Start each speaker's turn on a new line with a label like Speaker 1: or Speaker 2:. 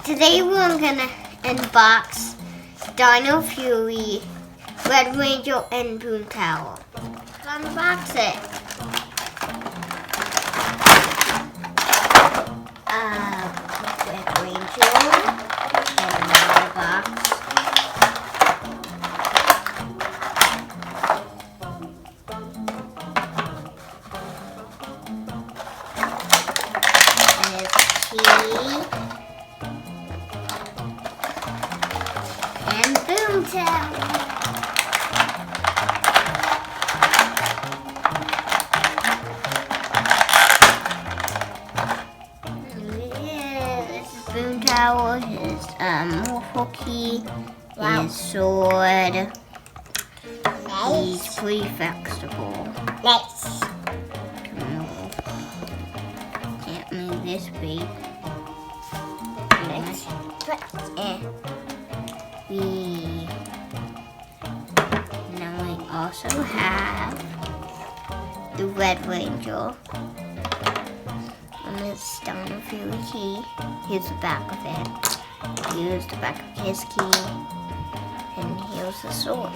Speaker 1: Today we're gonna unbox Dino Fury, Red Ranger, and BoomTower. Unbox it. Red Ranger and another box. And it's key. And BoomTower. Yeah, this is BoomTower. His morphle key, his sword. He's pretty flexible.
Speaker 2: Nice.
Speaker 1: Can't move this big. Now we also have the Red Ranger. And it's Dino Fury key. Here's the back of it. Here's the back of his key. And here's the sword.